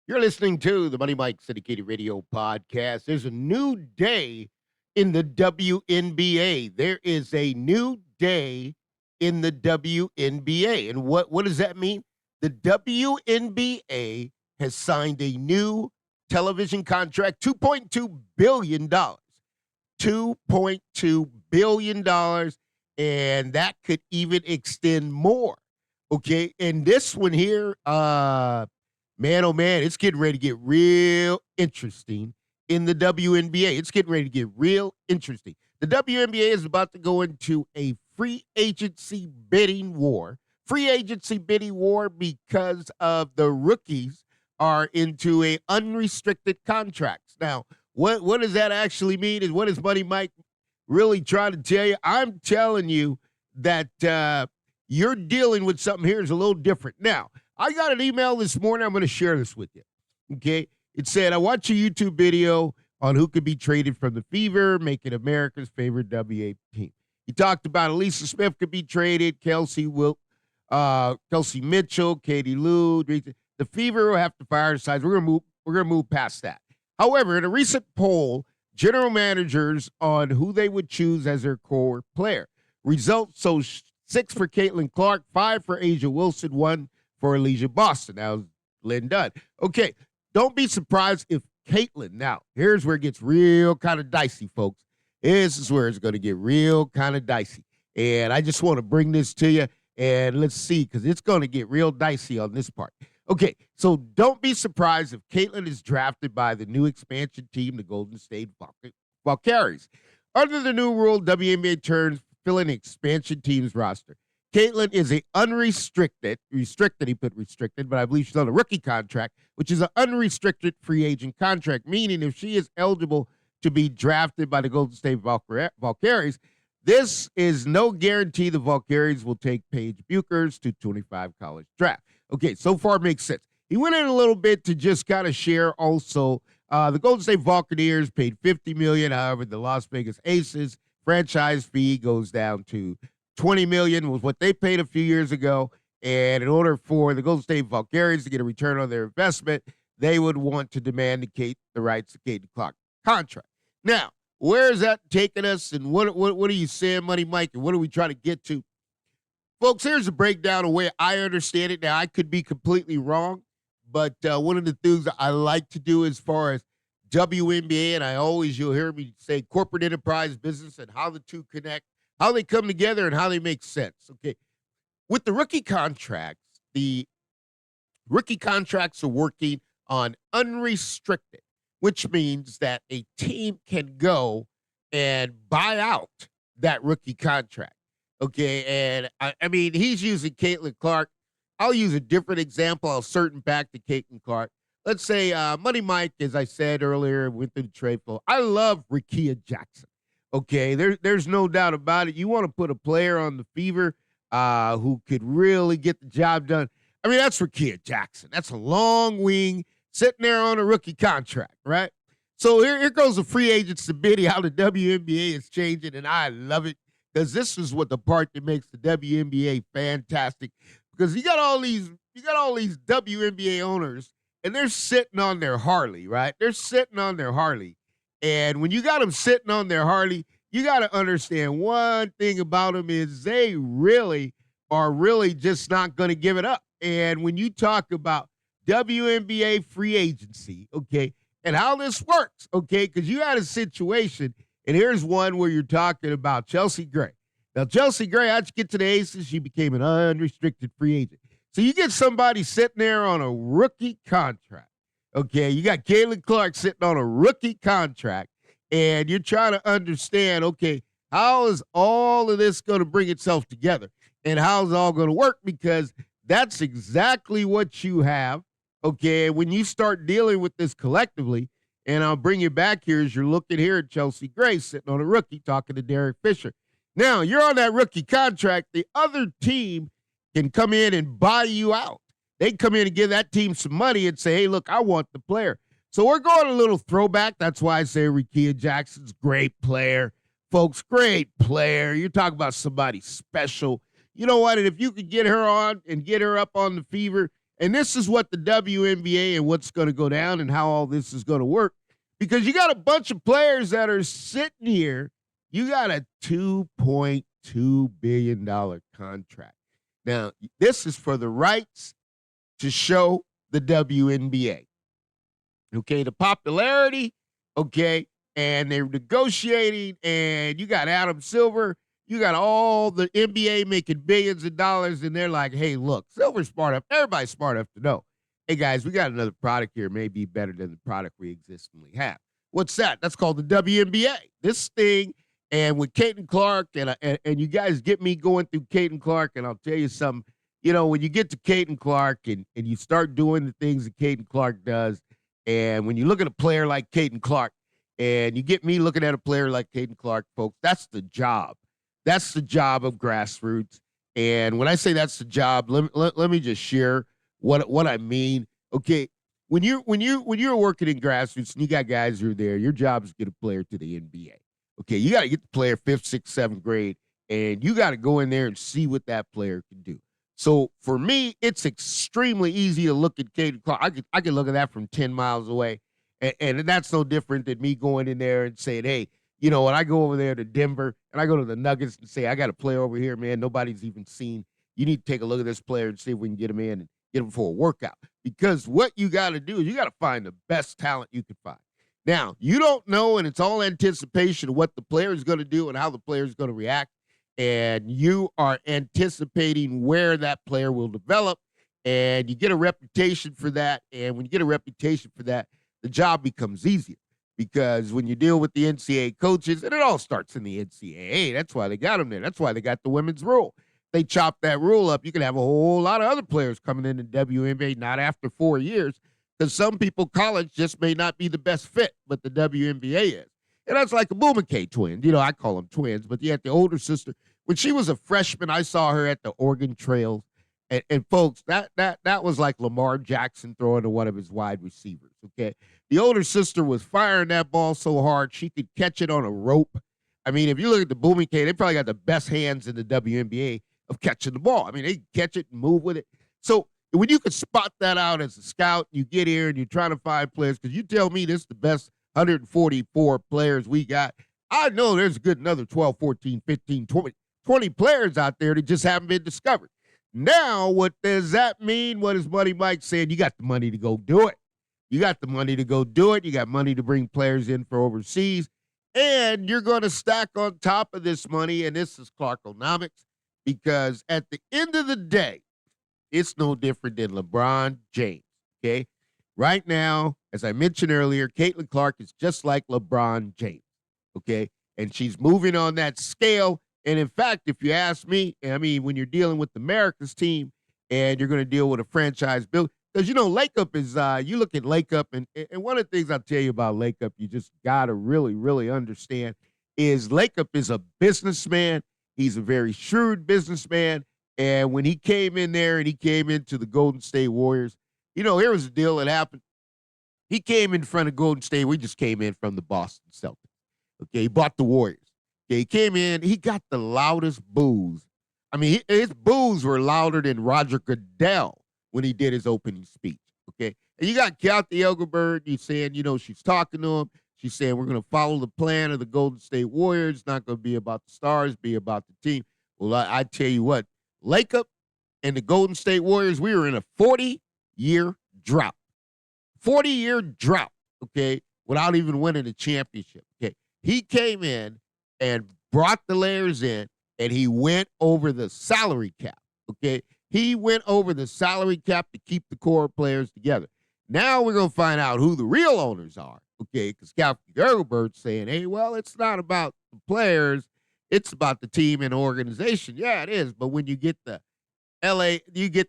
You're listening to the Money Mike Syndicated Radio Podcast. There's a new day in the WNBA. There is a new day in the WNBA. And what does that mean? The WNBA has signed a new television contract, $2.2 billion. $2.2 billion. And that could even extend more. Okay. And this one here, man, oh man, it's getting ready to get real interesting in the WNBA. It's getting ready to get real interesting. The WNBA is about to go into a free agency bidding war. Free agency bidding war because of the rookies are into a unrestricted contracts. Now, what does that actually mean? And what is Money Mike really trying to tell you? I'm telling you that you're dealing with something here is a little different. Now, I got an email this morning. I'm going to share this with you. Okay. It said, I watched a YouTube video on who could be traded from the Fever, making America's favorite WA team. He talked about Elisa Smith could be traded, Kelsey Mitchell, Katie Lou. The Fever will have to fire sides. We're gonna move past that. However, in a recent poll, general managers on who they would choose as their core player. Results, so 6 for Caitlin-Clark, 5 for Asia Wilson, 1 for Elijah Boston. Now, Lynn Dunn. Okay, don't be surprised if Caitlin, now, here's where it gets real kind of dicey, folks. This is where it's going to get real kind of dicey. And I just want to bring this to you, and let's see, because it's going to get real dicey on this part. Okay, so don't be surprised if Caitlin is drafted by the new expansion team, the Golden State Valkyries. Under the new rule, WNBA turns filling expansion team's roster. Caitlin is a restricted, he put restricted, but I believe she's on a rookie contract, which is an unrestricted free agent contract, meaning if she is eligible to be drafted by the Golden State Valkyries, this is no guarantee the Valkyries will take Paige Buecher's 225 college draft. Okay, so far makes sense. He went in a little bit to just kind of share also the Golden State Buccaneers paid $50 million. However, the Las Vegas Aces franchise fee goes down to $20 million was what they paid a few years ago. And in order for the Golden State Valkyries to get a return on their investment, they would want to demand the rights to Caitlin-Clark contract. Now, where is that taking us? And what are you saying, Money Mike? And what are we trying to get to? Folks, here's a breakdown of where I understand it. Now, I could be completely wrong, but one of the things that I like to do as far as WNBA, and you'll hear me say corporate enterprise business and how the two connect, how they come together and how they make sense. Okay. With the rookie contracts are working on unrestricted, which means that a team can go and buy out that rookie contract. Okay. And I mean, he's using Caitlin-Clark. I'll use a different example. I'll certain back to Caitlin-Clark. Let's say Money Mike, as I said earlier, went through the trade flow. I love Rickea Jackson. Okay, there's no doubt about it. You want to put a player on the Fever who could really get the job done. I mean, that's Rickea Jackson. That's a long wing sitting there on a rookie contract, right? So here goes the free agents to bid how the WNBA is changing, and I love it because this is what the part that makes the WNBA fantastic. Because you got all these WNBA owners, and they're sitting on their Harley, right? They're sitting on their Harley. And when you got them sitting on their Harley, you got to understand one thing about them is they really are just not going to give it up. And when you talk about WNBA free agency, okay, and how this works, okay, because you had a situation, and here's one where you're talking about Chelsea Gray. Now, Chelsea Gray, how'd you get to the Aces? She became an unrestricted free agent. So you get somebody sitting there on a rookie contract. Okay, you got Caitlin-Clark sitting on a rookie contract, and you're trying to understand, okay, how is all of this going to bring itself together, and how's it all going to work? Because that's exactly what you have, okay, when you start dealing with this collectively, and I'll bring you back here as you're looking here at Chelsea Gray sitting on a rookie talking to Derek Fisher. Now, you're on that rookie contract. The other team can come in and buy you out. They can come in and give that team some money and say, hey, look, I want the player. So we're going a little throwback. That's why I say Rickea Jackson's great player. Folks, great player. You're talking about somebody special. You know what? And if you could get her on and get her up on the Fever And this is what the WNBA and what's going to go down and how all this is going to work. Because you got a bunch of players that are sitting here. You got a $2.2 billion contract. Now, this is for the rights to show the WNBA. Okay, the popularity, okay, and they're negotiating, and you got Adam Silver, you got all the NBA making billions of dollars, and they're like, hey, look, Silver's smart enough, everybody's smart enough to know, hey, guys, we got another product here, maybe better than the product we existingly have. What's that? That's called the WNBA. This thing, and with Clark, and you guys get me going through Clark, and I'll tell you something, when you get to Clark and you start doing the things that Clark does, and when you look at a player like Clark, and you get me looking at a player like Clark, folks, that's the job. That's the job of grassroots. And when I say that's the job, let me just share what I mean. Okay, when you're working in grassroots and you got guys who are there, your job is to get a player to the NBA. Okay, you got to get the player 5th, 6th, 7th grade, and you got to go in there and see what that player can do. So for me, it's extremely easy to look at Clark. I can look at that from 10 miles away, and that's no different than me going in there and saying, hey, when I go over there to Denver and I go to the Nuggets and say, I got a player over here, man, nobody's even seen. You need to take a look at this player and see if we can get him in and get him for a workout. Because what you got to do is you got to find the best talent you can find. Now, you don't know, and it's all anticipation of what the player is going to do and how the player is going to react. And you are anticipating where that player will develop, and you get a reputation for that. And when you get a reputation for that, the job becomes easier, because when you deal with the NCAA coaches, and it all starts in the NCAA, that's why they got them there. That's why they got the women's rule. They chop that rule up. You can have a whole lot of other players coming in the WNBA, not after 4 years, because some people, college just may not be the best fit, but the WNBA is. And that's like the Boumaké twins. I call them twins, but the older sister. When she was a freshman, I saw her at the Oregon Trails. And folks, that was like Lamar Jackson throwing to one of his wide receivers, okay? The older sister was firing that ball so hard, she could catch it on a rope. I mean, if you look at the Boumaké, they probably got the best hands in the WNBA of catching the ball. I mean, they catch it and move with it. So when you can spot that out as a scout, you get here and you're trying to find players, because you tell me this is the best 144 players we got. I know there's a good another 12, 14, 15, 20 players out there that just haven't been discovered. Now, what does that mean? What is Money Mike saying? You got the money to go do it. You got the money to go do it. You got money to bring players in for overseas. And you're going to stack on top of this money, and this is Clarkonomics, because at the end of the day, it's no different than LeBron James, okay? Right now, as I mentioned earlier, Caitlin Clark is just like LeBron James, okay? And she's moving on that scale. And in fact, if you ask me, I mean, when you're dealing with America's team and you're going to deal with a franchise build, because, Lakeup is, you look at Lakeup, and one of the things I'll tell you about Lakeup, you just got to really, really understand, is Lakeup is a businessman. He's a very shrewd businessman. And when he came in there and he came into the Golden State Warriors, here was the deal that happened. He came in front of Golden State. We just came in from the Boston Celtics. Okay, he bought the Warriors. Okay, he came in. He got the loudest boos. I mean, his boos were louder than Roger Goodell when he did his opening speech. Okay, and you got Kathy Elgerbird. He's saying, she's talking to him. She's saying, we're going to follow the plan of the Golden State Warriors. It's not going to be about the stars, be about the team. Well, I tell you what, Lakeup and the Golden State Warriors, we were in a 40-year drought. 40-year drought, okay, without even winning a championship, okay? He came in and brought the layers in, and he went over the salary cap, okay? He went over the salary cap to keep the core players together. Now we're going to find out who the real owners are, okay? Because Kathy Gergelbert's saying, hey, well, it's not about the players. It's about the team and organization. Yeah, it is. But when you get the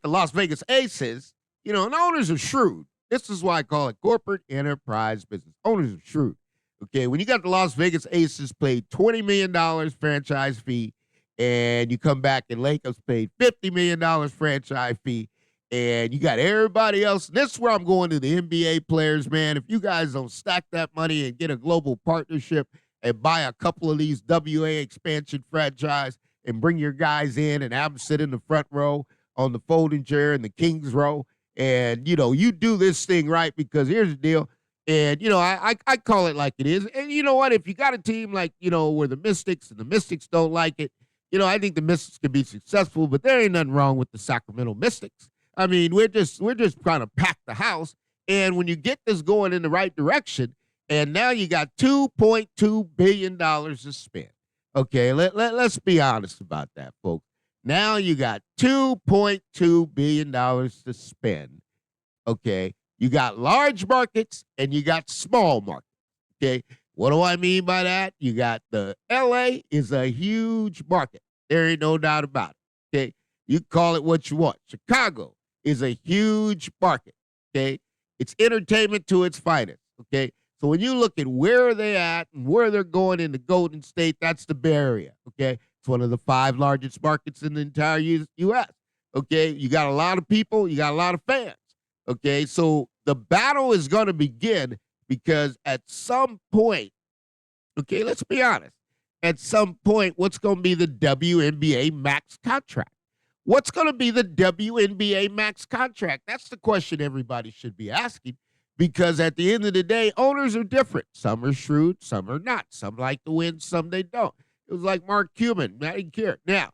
Las Vegas Aces, and owners are shrewd. This is why I call it corporate enterprise business. Owners are shrewd. Okay, when you got the Las Vegas Aces paid $20 million franchise fee, and you come back and Lakers paid $50 million franchise fee, and you got everybody else. And this is where I'm going to the NBA players, man. If you guys don't stack that money and get a global partnership and buy a couple of these WA expansion franchise and bring your guys in and have them sit in the front row on the folding chair in the Kings row, And, you do this thing right because here's the deal. And, I call it like it is. And you know what? If you got a team like, where the Mystics and the Mystics don't like it, I think the Mystics can be successful, but there ain't nothing wrong with the Sacramento Mystics. I mean, we're just trying to pack the house. And when you get this going in the right direction, and now you got $2.2 billion to spend. Okay, let's be honest about that, folks. Now you got $2.2 billion to spend. Okay, you got large markets and you got small markets. Okay, what do I mean by that? You got the LA is a huge market. There ain't no doubt about it. Okay, you call it what you want. Chicago is a huge market. Okay, it's entertainment to its finest. Okay, so when you look at where they're at and where they're going in the Golden State, that's the Bay Area. Okay, it's one of the 5 largest markets in the entire U.S. Okay, you got a lot of people, you got a lot of fans. Okay, so the battle is going to begin because at some point, okay, let's be honest. At some point, what's going to be the WNBA max contract? What's going to be the WNBA max contract? That's the question everybody should be asking because at the end of the day, owners are different. Some are shrewd, some are not. Some like to win, some they don't. It was like Mark Cuban. I didn't care. Now,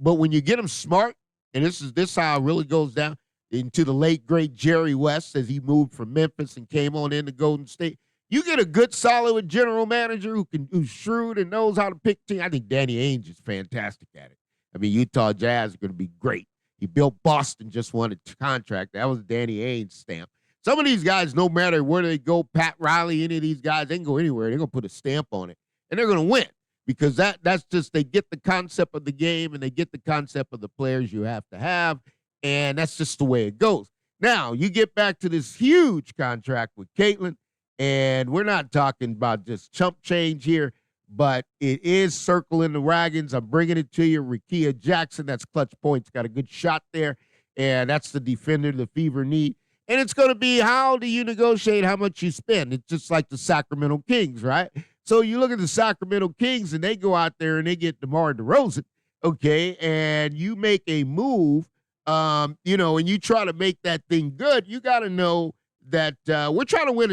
but when you get them smart, and this is how it really goes down, into the late, great Jerry West as he moved from Memphis and came on into Golden State. You get a good, solid general manager who's shrewd and knows how to pick teams. I think Danny Ainge is fantastic at it. I mean, Utah Jazz are going to be great. He built Boston, just won a contract. That was Danny Ainge's stamp. Some of these guys, no matter where they go, Pat Riley, any of these guys, they can go anywhere. They're going to put a stamp on it, and they're going to win because that's just they get the concept of the game and they get the concept of the players you have to have. And that's just the way it goes. Now, you get back to this huge contract with Caitlin, and we're not talking about just chump change here, but it is circling the wagons. I'm bringing it to you. Rickea Jackson, that's clutch points, got a good shot there, and that's the defender, the fever knee. And it's going to be how do you negotiate how much you spend? It's just like the Sacramento Kings, right? So you look at the Sacramento Kings, and they go out there and they get DeMar DeRozan, okay, and you make a move. And you try to make that thing good, you got to know that we're trying to win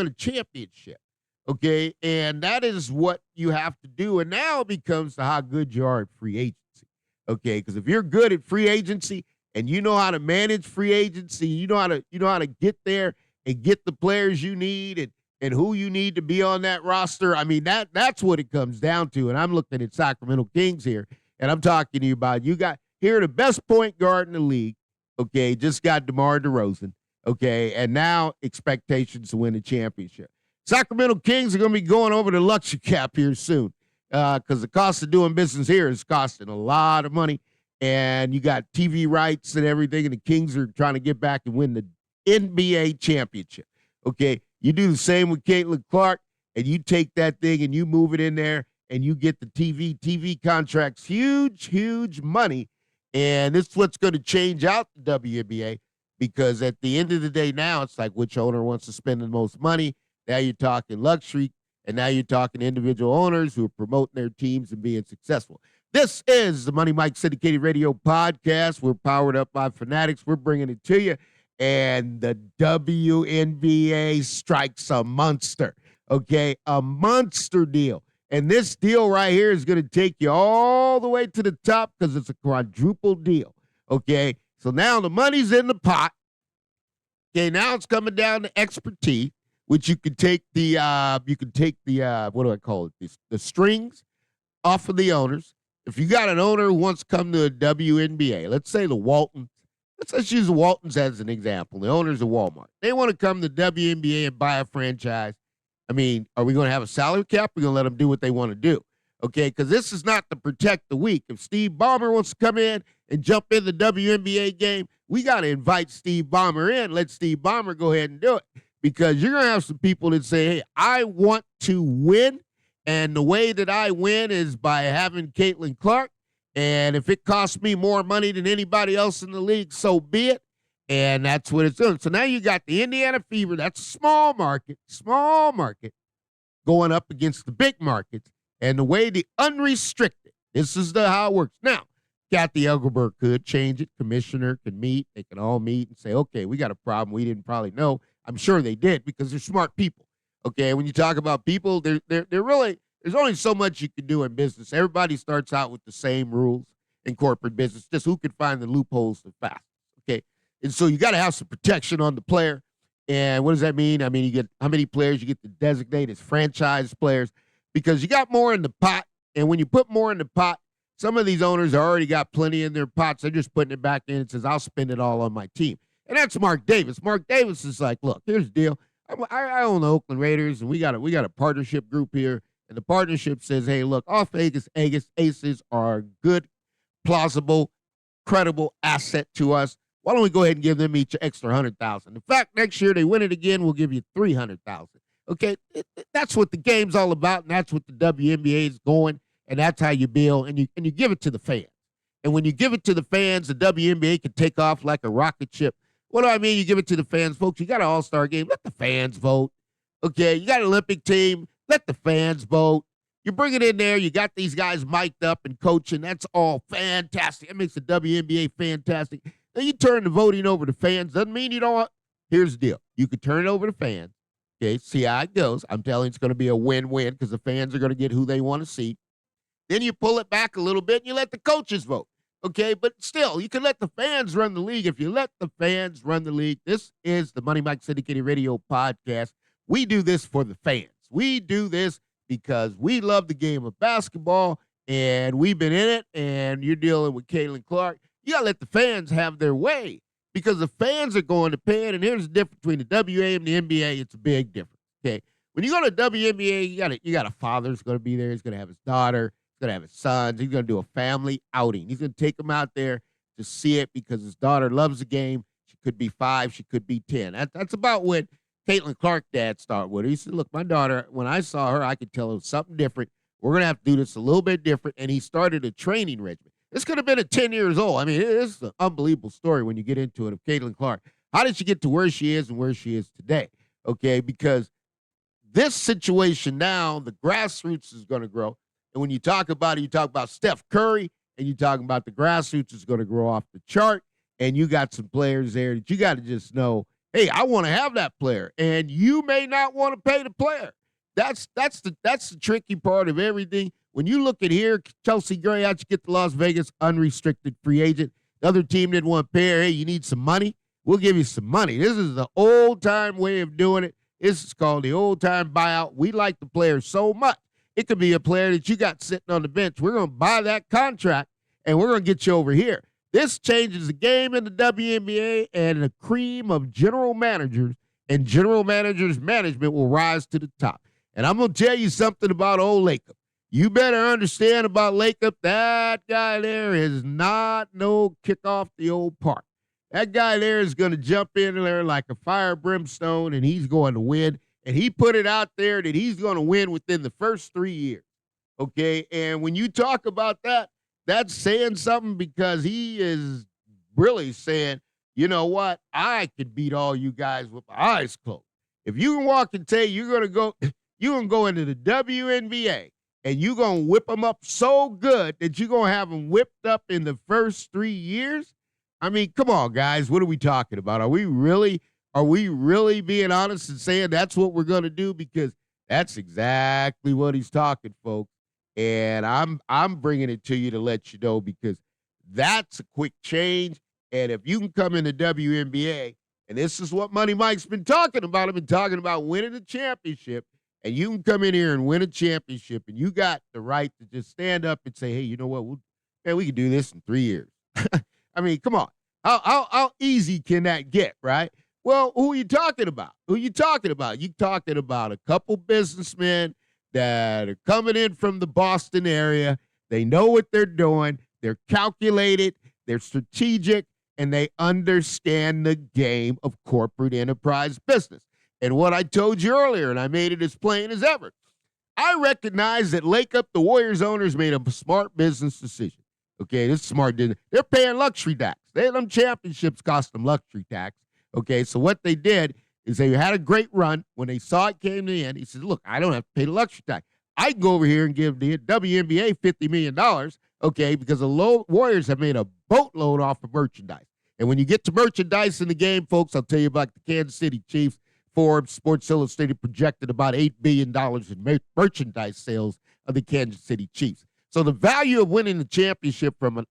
a championship, okay? And that is what you have to do. And now it becomes to how good you are at free agency, okay? Because if you're good at free agency and you know how to manage free agency, you know how to get there and get the players you need and who you need to be on that roster. I mean, that's what it comes down to. And I'm looking at Sacramento Kings here, and I'm talking to you about here, the best point guard in the league, okay, just got DeMar DeRozan, okay, and now expectations to win the championship. Sacramento Kings are going to be going over the luxury cap here soon because the cost of doing business here is costing a lot of money, and you got TV rights and everything, and the Kings are trying to get back and win the NBA championship, okay? You do the same with Caitlin-Clark, and you take that thing and you move it in there, and you get the TV contracts, huge money. And this is what's going to change out the WNBA because at the end of the day now, it's like which owner wants to spend the most money. Now you're talking luxury, and now you're talking individual owners who are promoting their teams and being successful. This is the Money Mike Syndicated Radio Podcast. We're powered up by Fanatics. We're bringing it to you. And the WNBA strikes a monster, okay? A monster deal. And this deal right here is going to take you all the way to the top because it's a quadruple deal, okay? So now the money's in the pot. Okay, now it's coming down to expertise, which you could take the what do I call it? The strings off of the owners. If you got an owner who wants to come to a WNBA, let's say the Waltons. Let's use the Waltons as an example. The owners of Walmart. They want to come to WNBA and buy a franchise. I mean, are we going to have a salary cap? We're going to let them do what they want to do, okay? Because this is not to protect the weak. If Steve Ballmer wants to come in and jump in the WNBA game, we got to invite Steve Ballmer in. Let Steve Ballmer go ahead and do it because you're going to have some people that say, hey, I want to win, and the way that I win is by having Caitlin-Clark, and if it costs me more money than anybody else in the league, so be it. And that's what it's doing. So now you got the Indiana Fever. That's a small market, going up against the big markets. And the way the unrestricted, this is how it works. Now, Kathy Engelbert could change it. Commissioner could meet. They can all meet and say, okay, we got a problem we didn't probably know. I'm sure they did because they're smart people. Okay, when you talk about people, they're really, there's only so much you can do in business. Everybody starts out with the same rules in corporate business, just who can find the loopholes the fastest. Okay, and so you got to have some protection on the player. And what does that mean? I mean, you get how many players you get to designate as franchise players because you got more in the pot. And when you put more in the pot, some of these owners already got plenty in their pots. They're just putting it back in and says, I'll spend it all on my team. And that's Mark Davis. Mark Davis is like, look, here's the deal. I own the Oakland Raiders, and we got a partnership group here. And the partnership says, hey, look, all Vegas Aces are a good, plausible, credible asset to us. Why don't we go ahead and give them each an extra $100,000? In fact, next year they win it again, we'll give you $300,000. Okay, that's what the game's all about, and that's what the WNBA is going, and that's how you build, and you give it to the fans. And when you give it to the fans, the WNBA can take off like a rocket ship. What do I mean? You give it to the fans, folks. You got an all-star game. Let the fans vote. Okay, you got an Olympic team. Let the fans vote. You bring it in there. You got these guys mic'd up and coaching. That's all fantastic. That makes the WNBA fantastic. Then you turn the voting over to fans. Doesn't mean you don't want. Here's the deal. You can turn it over to fans. Okay, see how it goes. I'm telling you, it's going to be a win-win because the fans are going to get who they want to see. Then you pull it back a little bit and you let the coaches vote. Okay, but still, you can let the fans run the league. If you let the fans run the league, this is the Money Mike Syndicated Radio podcast. We do this for the fans. We do this because we love the game of basketball, and we've been in it, and you're dealing with Caitlin Clark. You got to let the fans have their way because the fans are going to pay it, and here's the difference between the WA and the NBA. It's a big difference, okay? When you go to WNBA, you got a father who's going to be there. He's going to have his daughter. He's going to have his sons. He's going to do a family outing. He's going to take them out there to see it because his daughter loves the game. She could be 5. She could be 10. That's about what Caitlin Clark dad started with her. He said, look, my daughter, when I saw her, I could tell it was something different. We're going to have to do this a little bit different. And he started a training regimen. This could have been at 10 years old. I mean, it's an unbelievable story when you get into it of Caitlin Clark. How did she get to where she is and where she is today? Okay, because this situation now, the grassroots is going to grow. And when you talk about it, you talk about Steph Curry, and you're talking about the grassroots is going to grow off the chart. And you got some players there that you got to just know, hey, I want to have that player. And you may not want to pay the player. That's the tricky part of everything. When you look at here, Chelsea Gray, how'd you get to Las Vegas? Unrestricted free agent. The other team didn't want to pay her. Hey, you need some money? We'll give you some money. This is the old-time way of doing it. This is called the old-time buyout. We like the player so much. It could be a player that you got sitting on the bench. We're going to buy that contract, and we're going to get you over here. This changes the game in the WNBA, and the cream of general managers and general managers' management will rise to the top. And I'm going to tell you something about old Lacob. You better understand about Lacob. That guy there is not no kick off the old park. That guy there is going to jump in there like a fire brimstone, and he's going to win. And he put it out there that he's going to win within the first 3 years. Okay? And when you talk about that, that's saying something because he is really saying, you know what? I could beat all you guys with my eyes closed. If you can walk and say you're going to go into the WNBA and you're going to whip them up so good that you're going to have them whipped up in the first 3 years? I mean, come on, guys. What are we talking about? Are we really being honest and saying that's what we're going to do? Because that's exactly what he's talking, folks. And I'm bringing it to you to let you know because that's a quick change. And if you can come in the WNBA, and this is what Money Mike's been talking about. I've been talking about winning a championship. And you can come in here and win a championship, and you got the right to just stand up and say, hey, you know what? We can do this in 3 years. I mean, come on. How easy can that get, right? Well, who are you talking about? You're talking about a couple businessmen that are coming in from the Boston area. They know what they're doing. They're calculated. They're strategic. And they understand the game of corporate enterprise business. And what I told you earlier, and I made it as plain as ever, I recognize that Lacob, the Warriors owners, made a smart business decision. Okay, this is smart. They're paying luxury tax. Them championships cost them luxury tax. Okay, so what they did is they had a great run. When they saw it came to the end, he said, look, I don't have to pay the luxury tax. I can go over here and give the WNBA $50 million. okay, because the Warriors have made a boatload off of merchandise. And when you get to merchandise in the game, folks, I'll tell you about the Kansas City Chiefs. Forbes, Sports Illustrated projected about $8 billion in merchandise sales of the Kansas City Chiefs. So the value of winning the championship from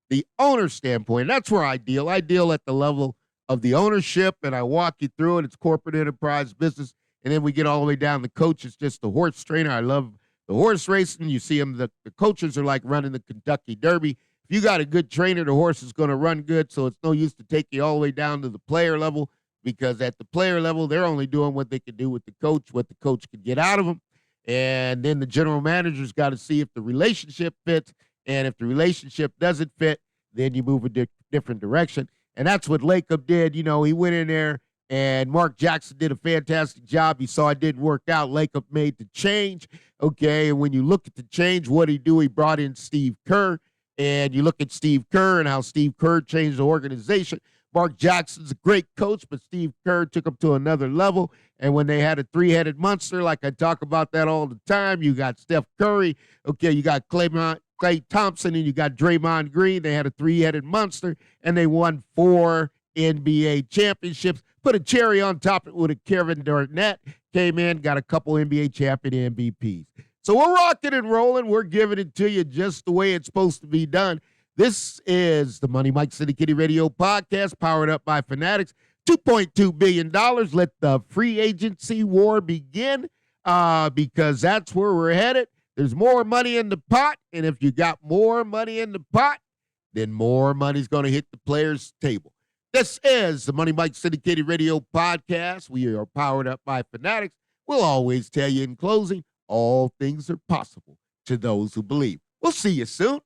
the owner standpoint, that's where I deal. I deal at the level of the ownership, and I walk you through it. It's corporate enterprise business. And then we get all the way down. The coach is just the horse trainer. I love the horse racing. You see them, the coaches are like running the Kentucky Derby. If you got a good trainer, the horse is going to run good. So it's no use to take you all the way down to the player level, because at the player level, they're only doing what they can do with the coach, what the coach can get out of them. And then the general manager's got to see if the relationship fits. And if the relationship doesn't fit, then you move a different direction. And that's what Lacob did. You know, he went in there, and Mark Jackson did a fantastic job. He saw it didn't work out. Lacob made the change. Okay, and when you look at the change, what did he do? He brought in Steve Kerr. And you look at Steve Kerr and how Steve Kerr changed the organization. Mark Jackson's a great coach, but Steve Kerr took him to another level. And when they had a three-headed monster, like I talk about that all the time, you got Steph Curry, okay, you got Klay Thompson, and you got Draymond Green. They had a three-headed monster, and they won 4 NBA championships. Put a cherry on top of it with a Kevin Durant. Came in, got a couple NBA champion MVPs. So we're rocking and rolling. We're giving it to you just the way it's supposed to be done. This is the Money Mike City Kitty Radio podcast, powered up by Fanatics. $2.2 billion. Let the free agency war begin, because that's where we're headed. There's more money in the pot, and if you got more money in the pot, then more money's going to hit the players' table. This is the Money Mike City Kitty Radio podcast. We are powered up by Fanatics. We'll always tell you in closing, all things are possible to those who believe. We'll see you soon.